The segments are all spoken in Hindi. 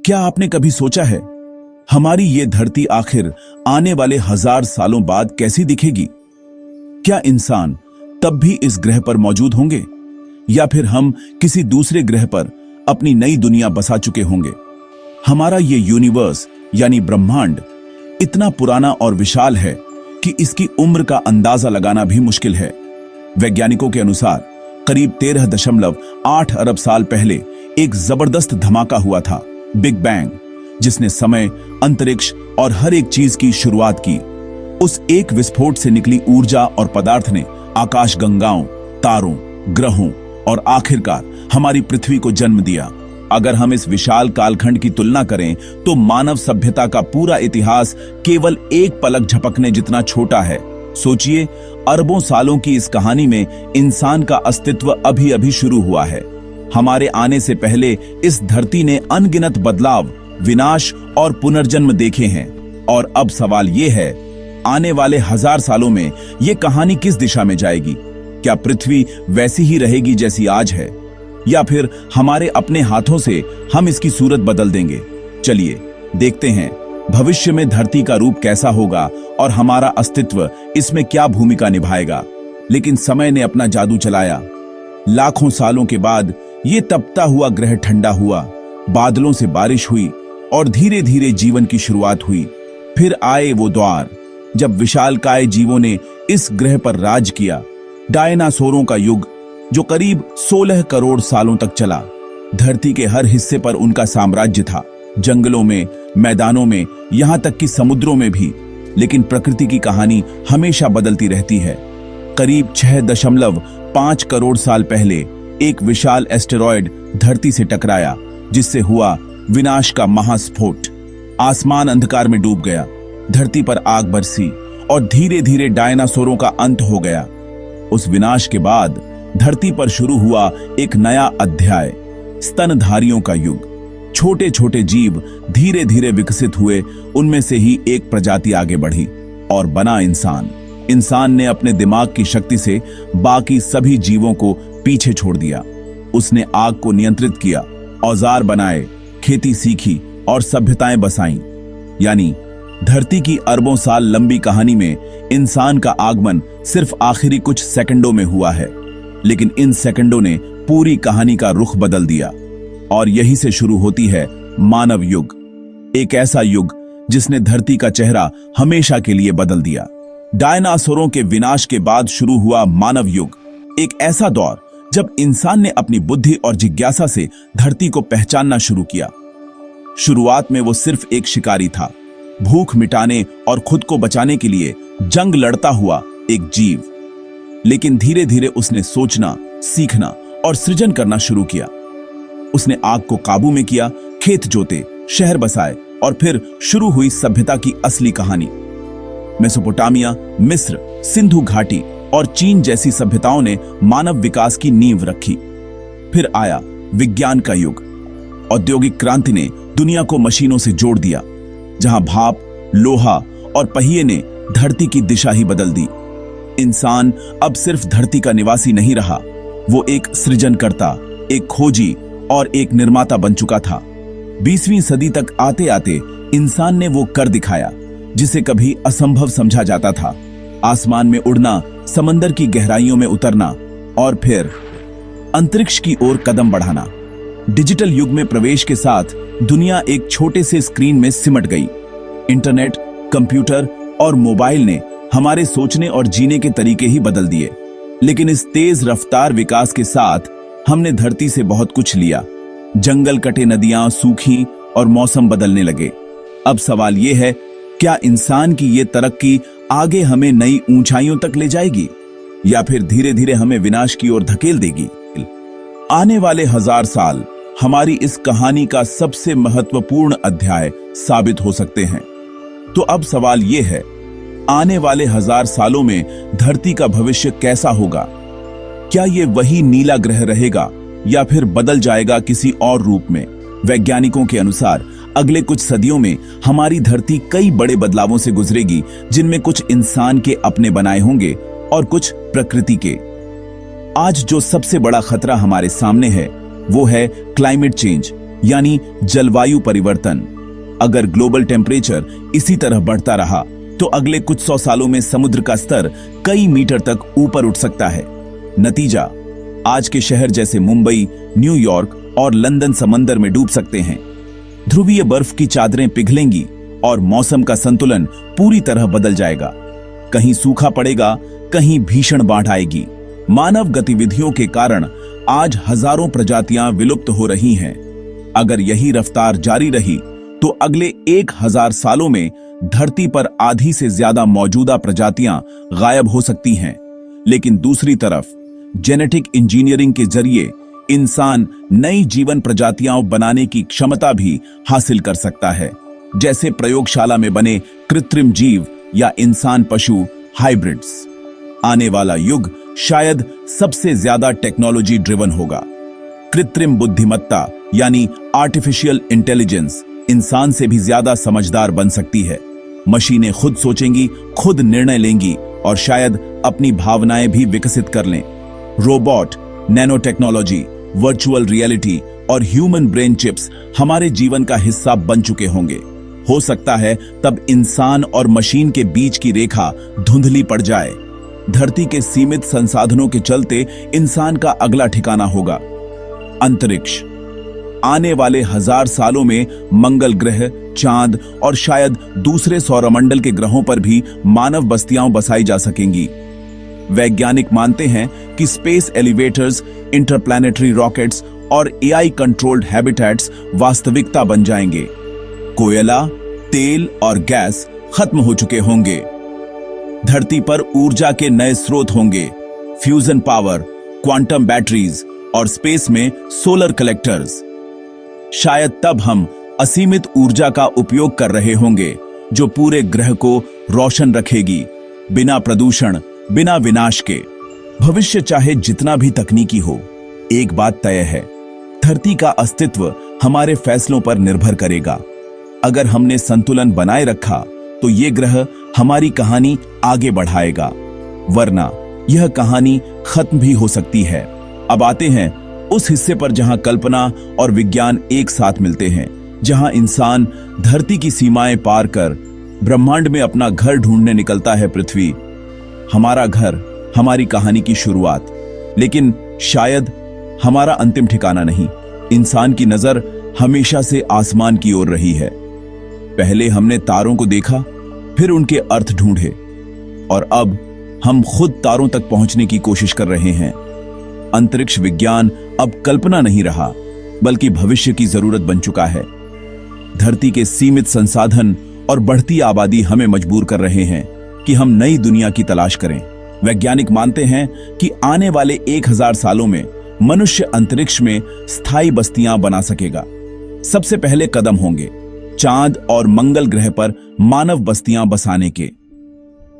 क्या आपने कभी सोचा है हमारी ये धरती आखिर आने वाले 1000 सालों बाद कैसी दिखेगी? क्या इंसान तब भी इस ग्रह पर मौजूद होंगे या फिर हम किसी दूसरे ग्रह पर अपनी नई दुनिया बसा चुके होंगे? हमारा ये यूनिवर्स यानी ब्रह्मांड इतना पुराना और विशाल है कि इसकी उम्र का अंदाजा लगाना भी मुश्किल है। वैज्ञानिकों के अनुसार करीब 13.8 अरब साल पहले एक जबरदस्त धमाका हुआ था, बिग बैंग, जिसने समय, अंतरिक्ष और हर एक चीज की शुरुआत की। उस एक विस्फोट से निकली ऊर्जा और पदार्थ ने आकाशगंगाओं, तारों, ग्रहों और आखिरकार हमारी पृथ्वी को जन्म दिया। अगर हम इस विशाल कालखंड की तुलना करें तो मानव सभ्यता का पूरा इतिहास केवल एक पलक झपकने जितना छोटा है। सोचिए, अरबों सालों की इस कहानी में इंसान का अस्तित्व अभी अभी शुरू हुआ है। हमारे आने से पहले इस धरती ने अनगिनत बदलाव, विनाश और पुनर्जन्म देखे हैं। और अब सवाल यह है, आने वाले 1000 सालों में यह कहानी किस दिशा में जाएगी? क्या पृथ्वी वैसी ही रहेगी जैसी आज है, या फिर हमारे अपने हाथों से हम इसकी सूरत बदल देंगे? चलिए देखते हैं भविष्य में धरती का रूप कैसा होगा और हमारा अस्तित्व इसमें क्या भूमिका निभाएगा। लेकिन समय ने अपना जादू चलाया। लाखों सालों के बाद ये तपता हुआ ग्रह ठंडा हुआ, बादलों से बारिश हुई और धीरे धीरे जीवन की शुरुआत हुई। फिर आए वो द्वार जब विशालकाय जीवों ने इस ग्रह पर राज किया। डायनासोरों का युग जो करीब 16 करोड़ सालों तक चला। धरती के हर हिस्से पर उनका साम्राज्य था, जंगलों में, मैदानों में, यहां तक कि समुद्रों में भी। लेकिन प्रकृति की कहानी हमेशा बदलती रहती है। करीब 6.5 करोड़ साल पहले एक विशाल एस्टेरॉयड धरती से टकराया, जिससे हुआ विनाश का महास्फोट। आसमान अंधकार में डूब गया, धरती पर आग बरसी और धीरे धीरे डायनासोरों का अंत हो गया। उस विनाश के बाद धरती पर शुरू हुआ एक नया अध्याय, स्तनधारियों का युग। छोटे छोटे जीव धीरे धीरे विकसित हुए, उनमें से ही एक प्रजाति आगे बढ़ी और बना इंसान। इंसान ने अपने दिमाग की शक्ति से बाकी सभी जीवों को पीछे छोड़ दिया। उसने आग को नियंत्रित किया, औजार बनाए, खेती सीखी और सभ्यताएं बसाईं। यानी धरती की अरबों साल लंबी कहानी में इंसान का आगमन सिर्फ आखिरी कुछ सेकंडों में हुआ है। लेकिन इन सेकंडों ने पूरी कहानी का रुख बदल दिया। और यही से शुरू होती है मानव युग, एक ऐसा युग जिसने धरती का चेहरा हमेशा के लिए बदल दिया। डायनासोरों के विनाश के बाद शुरू हुआ मानव युग, एक ऐसा दौर जब इंसान ने अपनी बुद्धि और जिज्ञासा से धरती को पहचानना शुरू किया। शुरुआत में वो सिर्फ एक शिकारी था, भूख मिटाने और खुद को बचाने के लिए जंग लड़ता हुआ एक जीव। लेकिन धीरे धीरे उसने सोचना, सीखना और सृजन करना शुरू किया। उसने आग को काबू में किया, खेत जोते, शहर बसाए और फिर शुरू हुई सभ्यता की असली कहानी। मेसोपोटामिया, मिस्र, सिंधु घाटी और चीन जैसी सभ्यताओं ने मानव विकास की नींव रखी। फिर आया विज्ञान का युग। औद्योगिक क्रांति ने दुनिया को मशीनों से जोड़ दिया, जहां भाप, लोहा और पहिए ने धरती की दिशा ही बदल दी। इंसान अब सिर्फ धरती का निवासी नहीं रहा, वो एक सृजनकर्ता, एक खोजी और एक निर्माता बन चुका था। 20वीं सदी तक आते आते इंसान ने वो कर दिखाया जिसे कभी असंभव समझा जाता था। आसमान में उड़ना, समंदर की गहराइयों में उतरना और फिर अंतरिक्ष की ओर कदम बढ़ाना। डिजिटल युग में प्रवेश के साथ दुनिया एक छोटे से स्क्रीन में सिमट गई। इंटरनेट, कंप्यूटर और मोबाइल ने हमारे सोचने और जीने के तरीके ही बदल दिए। लेकिन इस तेज रफ्तार विकास के साथ हमने धरती से बहुत कुछ लिया। जंगल कटे, नदियां सूखी और मौसम बदलने लगे। अब सवाल यह है, क्या इंसान की ये तरक्की आगे हमें नई ऊंचाइयों तक ले जाएगी या फिर धीरे धीरे हमें विनाश की ओर धकेल देगी? आने वाले 1000 साल हमारी इस कहानी का सबसे महत्वपूर्ण अध्याय साबित हो सकते हैं। तो अब सवाल यह है, आने वाले 1000 सालों में धरती का भविष्य कैसा होगा? क्या ये वही नीला ग्रह रहेगा या फिर बदल जाएगा किसी और रूप में? वैज्ञानिकों के अनुसार अगले कुछ सदियों में हमारी धरती कई बड़े बदलावों से गुजरेगी, जिनमें कुछ इंसान के अपने बनाए होंगे और कुछ प्रकृति के। आज जो सबसे बड़ा खतरा हमारे सामने है वो है क्लाइमेट चेंज, यानी जलवायु परिवर्तन। अगर ग्लोबल टेम्परेचर इसी तरह बढ़ता रहा तो अगले कुछ 100 सालों में समुद्र का स्तर कई मीटर तक ऊपर उठ सकता है। नतीजा, आज के शहर जैसे मुंबई, न्यूयॉर्क और लंदन समंदर में डूब सकते हैं। ध्रुवीय बर्फ की चादरें पिघलेंगी और मौसम का संतुलन पूरी तरह बदल जाएगा। कहीं सूखा पड़ेगा, कहीं भीषण बाढ़ आएगी। मानव गतिविधियों के कारण आज हजारों प्रजातियां विलुप्त हो रही हैं। अगर यही रफ्तार जारी रही तो अगले 1000 सालों में धरती पर आधी से ज्यादा मौजूदा प्रजातियां गायब हो सकती हैं। लेकिन दूसरी तरफ जेनेटिक इंजीनियरिंग के जरिए इंसान नई जीवन प्रजातियां बनाने की क्षमता भी हासिल कर सकता है, जैसे प्रयोगशाला में बने कृत्रिम जीव या इंसान पशु हाइब्रिड्स। आने वाला युग शायद सबसे ज्यादा टेक्नोलॉजी ड्रिवन होगा। कृत्रिम बुद्धिमत्ता यानी आर्टिफिशियल इंटेलिजेंस इंसान से भी ज्यादा समझदार बन सकती है। मशीनें खुद सोचेंगी, खुद निर्णय लेंगी और शायद अपनी भावनाएं भी विकसित कर लें। Robot, nano technology, virtual reality और ह्यूमन ब्रेन चिप्स हमारे जीवन का हिस्सा बन चुके होंगे। हो सकता है तब इंसान और मशीन के बीच की रेखा धुंधली पड़ जाए। धरती के सीमित संसाधनों के चलते इंसान का अगला ठिकाना होगा अंतरिक्ष। आने वाले 1000 सालों में मंगल ग्रह, चांद और शायद दूसरे सौरमंडल के ग्रहों पर भी मानव बस्तियां बसाई जा सकेंगी। वैज्ञानिक मानते हैं कि स्पेस एलिवेटर्स, इंटरप्लैनेटरी रॉकेट्स और एआई कंट्रोल्ड हैबिटेट्स वास्तविकता बन जाएंगे। कोयला, तेल और गैस खत्म हो चुके होंगे। धरती पर ऊर्जा के नए स्रोत होंगे, फ्यूजन पावर, क्वांटम बैटरीज और स्पेस में सोलर कलेक्टर्स। शायद तब हम असीमित ऊर्जा का उपयोग कर रहे होंगे, जो पूरे ग्रह को रोशन रखेगी, बिना प्रदूषण, बिना विनाश के। भविष्य चाहे जितना भी तकनीकी हो, एक बात तय है, धरती का अस्तित्व हमारे फैसलों पर निर्भर करेगा। अगर हमने संतुलन बनाए रखा तो ये ग्रह हमारी कहानी आगे बढ़ाएगा, वरना यह कहानी खत्म भी हो सकती है। अब आते हैं उस हिस्से पर जहां कल्पना और विज्ञान एक साथ मिलते हैं, जहां इंसान धरती की सीमाएं पार कर ब्रह्मांड में अपना घर ढूंढने निकलता है। पृथ्वी हमारा घर, हमारी कहानी की शुरुआत, लेकिन शायद हमारा अंतिम ठिकाना नहीं। इंसान की नजर हमेशा से आसमान की ओर रही है। पहले हमने तारों को देखा, फिर उनके अर्थ ढूंढे, और अब हम खुद तारों तक पहुंचने की कोशिश कर रहे हैं। अंतरिक्ष विज्ञान अब कल्पना नहीं रहा, बल्कि भविष्य की जरूरत बन चुका है। धरती के सीमित संसाधन और बढ़ती आबादी हमें मजबूर कर रहे हैं कि हम नई दुनिया की तलाश करें। वैज्ञानिक मानते हैं कि आने वाले 1000 सालों में मनुष्य अंतरिक्ष में स्थायी बस्तियां बना सकेगा। सबसे पहले कदम होंगे चांद और मंगल ग्रह पर मानव बस्तियां बसाने के।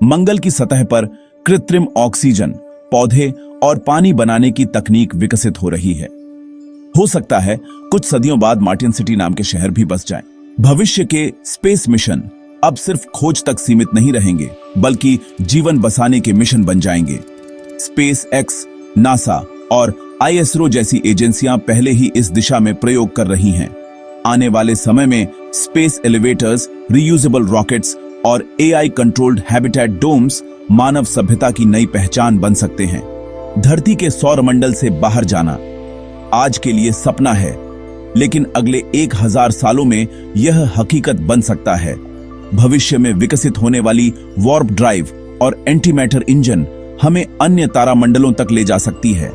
मंगल की सतह पर कृत्रिम ऑक्सीजन, पौधे और पानी बनाने की तकनीक विकसित हो रही है। हो सकता है कुछ सदियों बाद मार्टिन सिटी नाम के शहर भी बस जाएं। भविष्य के स्पेस मिशन अब सिर्फ खोज तक सीमित नहीं रहेंगे, बल्कि जीवन बसाने के मिशन बन जाएंगे। स्पेस एक्स, नासा और आईएसआरओ जैसी एजेंसियां पहले ही इस दिशा में प्रयोग कर रही हैं। आने वाले समय में स्पेस एलिवेटर्स, रीयूजेबल रॉकेट्स और एआई कंट्रोल्ड हैबिटेट डोम्स मानव सभ्यता की नई पहचान बन सकते हैं। धरती के सौरमंडल से बाहर जाना आज के लिए सपना है, लेकिन अगले 1000 सालों में यह हकीकत बन सकता है। भविष्य में विकसित होने वाली वार्प ड्राइव और एंटीमैटर इंजन हमें अन्य तारामंडलों तक ले जा सकती है।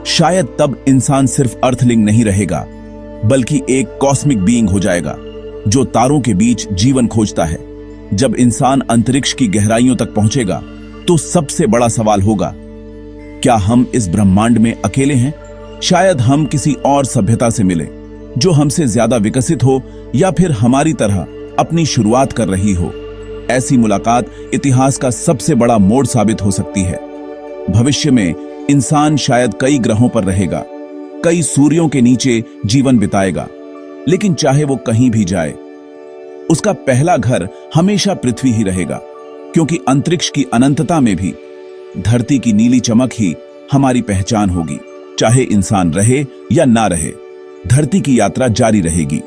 शायद तब इंसान सिर्फ अर्थलिंग नहीं रहेगा, बल्कि एक कॉस्मिक बीइंग हो जाएगा जो तारों के बीच जीवन खोजता है। जब इंसान अंतरिक्ष की गहराइयों तक पहुंचेगा तो सबसे बड़ा सवाल होगा, क्या हम इस ब्रह्मांड में अकेले हैं? शायद हम किसी और सभ्यता से मिले जो हमसे ज्यादा विकसित हो, या फिर हमारी तरह अपनी शुरुआत कर रही हो। ऐसी मुलाकात इतिहास का सबसे बड़ा मोड़ साबित हो सकती है। भविष्य में इंसान शायद कई ग्रहों पर रहेगा, कई सूर्यों के नीचे जीवन बिताएगा, लेकिन चाहे वो कहीं भी जाए, उसका पहला घर हमेशा पृथ्वी ही रहेगा, क्योंकि अंतरिक्ष की अनंतता में भी धरती की नीली चमक ही हमारी पहचान होगी, चाहे इंसान रहे या ना रहे। धरती की यात्रा जारी रहेगी,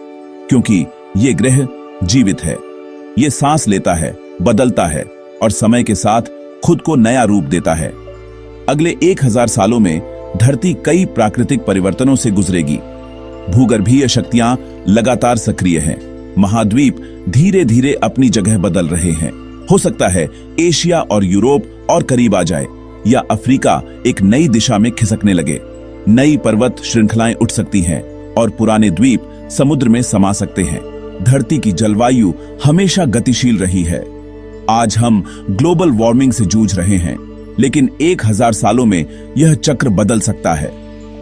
क्योंकि ये ग्रह जीवित है। ये सांस लेता है, बदलता है और समय के साथ खुद को नया रूप देता है। अगले 1000 सालों में धरती कई प्राकृतिक परिवर्तनों से गुजरेगी। भूगर्भीय शक्तियां लगातार सक्रिय हैं। महाद्वीप धीरे धीरे अपनी जगह बदल रहे हैं। हो सकता है एशिया और यूरोप और करीब आ जाए, या अफ्रीका एक नई दिशा में खिसकने लगे। नई पर्वत श्रृंखलाएं उठ सकती हैं और पुराने द्वीप समुद्र में समा सकते हैं। धरती की जलवायु हमेशा गतिशील रही है। आज हम ग्लोबल वार्मिंग से जूझ रहे हैं, लेकिन 1000 सालों में यह चक्र बदल सकता है।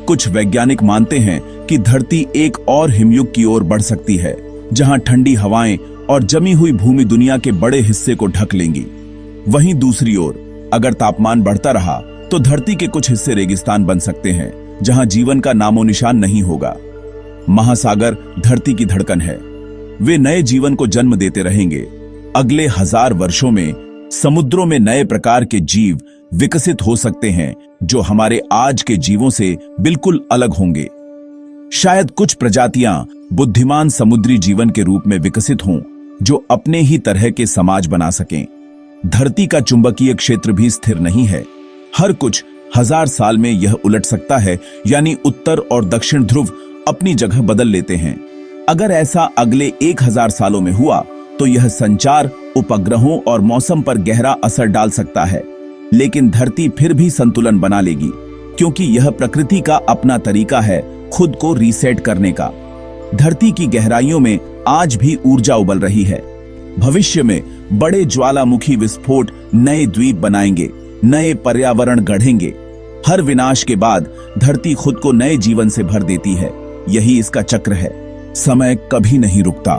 कुछ वैज्ञानिक मानते हैं कि धरती एक और हिमयुग की ओर बढ़ सकती है, जहां ठंडी हवाएं और जमी हुई भूमि दुनिया के बड़े हिस्से को ढक लेंगी। वहीं दूसरी ओर अगर तापमान बढ़ता रहा तो धरती के कुछ हिस्से रेगिस्तान बन सकते हैं, जहां जीवन का नामो निशान नहीं होगा। महासागर धरती की धड़कन है। वे नए जीवन को जन्म देते रहेंगे। अगले 1000 वर्षों में समुद्रों में नए प्रकार के जीव विकसित हो सकते हैं, जो हमारे आज के जीवों से बिल्कुल अलग होंगे। शायद कुछ प्रजातियां बुद्धिमान समुद्री जीवन के रूप में विकसित हों, जो अपने ही तरह के समाज बना सकें। धरती का चुंबकीय क्षेत्र भी स्थिर नहीं है। हर कुछ 1000 साल में यह उलट सकता है, यानी उत्तर और दक्षिण ध्रुव अपनी जगह बदल लेते हैं। अगर ऐसा अगले 1000 सालों में हुआ तो यह संचार, उपग्रहों और मौसम पर गहरा असर डाल सकता है। लेकिन धरती फिर भी संतुलन बना लेगी, क्योंकि यह प्रकृति का अपना तरीका है खुद को रीसेट करने का। धरती की गहराइयों में आज भी ऊर्जा उबल रही है। भविष्य में बड़े ज्वालामुखी विस्फोट नए द्वीप बनाएंगे, नए पर्यावरण गढ़ेंगे। हर विनाश के बाद धरती खुद को नए जीवन से भर देती है। यही इसका चक्र है। समय कभी नहीं रुकता।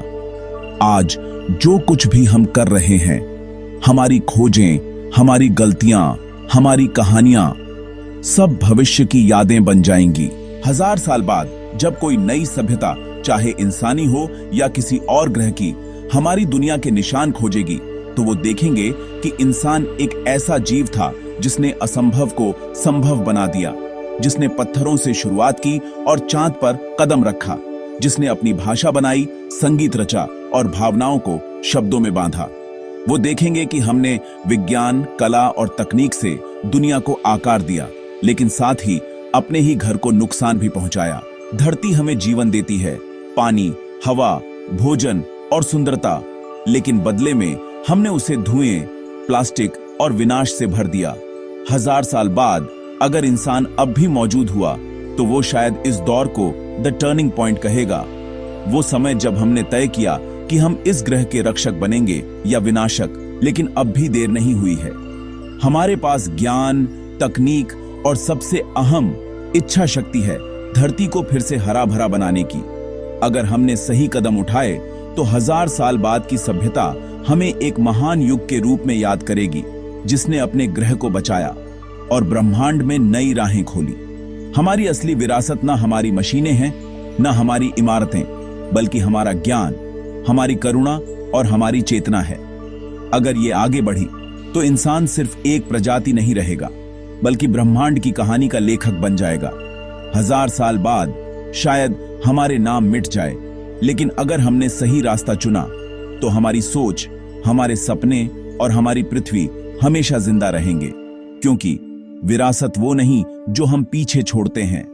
आज जो कुछ भी हम कर रहे हैं, हमारी खोजें, हमारी गलतियां, हमारी कहानियां, सब भविष्य की यादें बन जाएंगी। 1000 साल बाद जब कोई नई सभ्यता, चाहे इंसानी हो या किसी और ग्रह की, हमारी दुनिया के निशान खोजेगी, तो वो देखेंगे कि इंसान एक ऐसा जीव था जिसने असंभव को संभव बना दिया, जिसने पत्थरों से शुरुआत की और चांद पर कदम रखा, जिसने अपनी भाषा बनाई, संगीत रचा और भावनाओं को शब्दों में बांधा। वो देखेंगे कि हमने विज्ञान, कला और तकनीक से दुनिया को आकार दिया, लेकिन साथ ही अपने ही घर को नुकसान भी पहुंचाया। धरती हमें जीवन देती है, पानी, हवा, भोजन और सुंदरता, लेकिन बदले में हमने उसे धुएं, प्लास्टिक और विनाश से भर दिया। 1000 साल बाद अगर इंसान अब भी मौजूद हुआ तो वो शायद इस दौर को द टर्निंग पॉइंट कहेगा। वो समय जब हमने तय किया कि हम इस ग्रह के रक्षक बनेंगे या विनाशक, लेकिन अब भी देर नहीं हुई है। हमारे पास ज्ञान, तकनीक और सबसे अहम इच्छा शक्ति है धरती को फिर से हरा भरा बनाने की। अगर हमने सही कदम उठाए तो 1000 साल बाद की सभ्यता हमें एक महान युग के रूप में याद करेगी, जिसने अपने ग्रह को बचाया और ब्रह्मांड में नई राहें खोली। हमारी असली विरासत न हमारी मशीनें हैं, न हमारी इमारतें, बल्कि हमारा ज्ञान, हमारी करुणा और हमारी चेतना है। अगर ये आगे बढ़ी तो इंसान सिर्फ एक प्रजाति नहीं रहेगा, बल्कि ब्रह्मांड की कहानी का लेखक बन जाएगा। 1000 साल बाद शायद हमारे नाम मिट जाए, लेकिन अगर हमने सही रास्ता चुना तो हमारी सोच, हमारे सपने और हमारी पृथ्वी हमेशा जिंदा रहेंगे। क्योंकि विरासत वो नहीं जो हम पीछे छोड़ते हैं,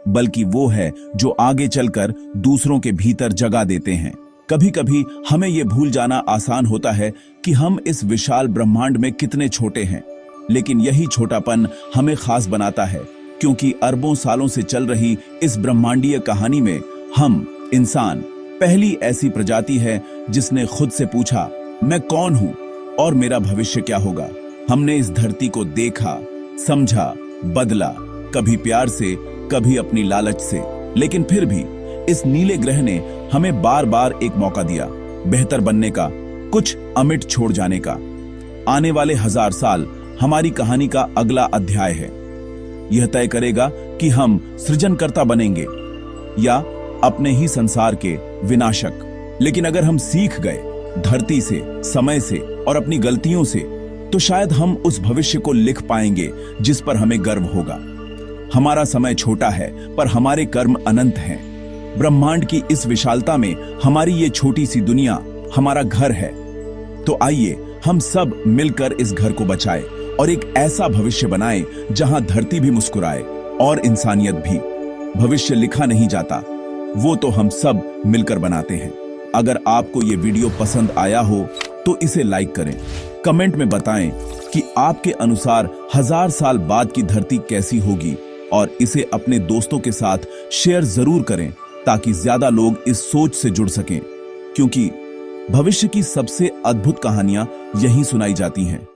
बल्कि वो है जो आगे चलकर दूसरों के भीतर जगह देते हैं। कभी कभी हमें ये भूल जाना आसान होता है कि हम इस विशाल ब्रह्मांड में कितने छोटे हैं, लेकिन यही छोटापन हमें खास बनाता है, क्योंकि अरबों सालों से चल रही इस ब्रह्मांडीय कहानी में हम इंसान पहली ऐसी प्रजाति है जिसने खुद से पूछा, मैं कौन हूं और मेरा भविष्य क्या होगा। हमने इस धरती को देखा, समझा, बदला, कभी प्यार से, कभी अपनी लालच से, लेकिन फिर भी इस नीले ग्रह ने हमें बार बार एक मौका दिया, बेहतर बनने का, कुछ अमिट छोड़ जाने का। आने वाले 1000 साल हमारी कहानी का अगला अध्याय है। यह तय करेगा कि हम सृजनकर्ता बनेंगे या अपने ही संसार के विनाशक। लेकिन अगर हम सीख गए धरती से, समय से और अपनी गलतियों से, तो शायद हम उस भविष्य को लिख पाएंगे जिस पर हमें गर्व होगा। हमारा समय छोटा है, पर हमारे कर्म अनंत हैं। ब्रह्मांड की इस विशालता में हमारी ये छोटी सी दुनिया हमारा घर है। तो आइए हम सब मिलकर इस घर को बचाएं और एक ऐसा भविष्य बनाएं जहां धरती भी मुस्कुराए और इंसानियत भी। भविष्य लिखा नहीं जाता, वो तो हम सब मिलकर बनाते हैं। अगर आपको ये वीडियो पसंद आया हो तो इसे लाइक करें, कमेंट में बताएं कि आपके अनुसार 1000 साल बाद की धरती कैसी होगी और इसे अपने दोस्तों के साथ शेयर जरूर करें ताकि ज्यादा लोग इस सोच से जुड़ सकें, क्योंकि भविष्य की सबसे अद्भुत कहानियां यहीं सुनाई जाती हैं।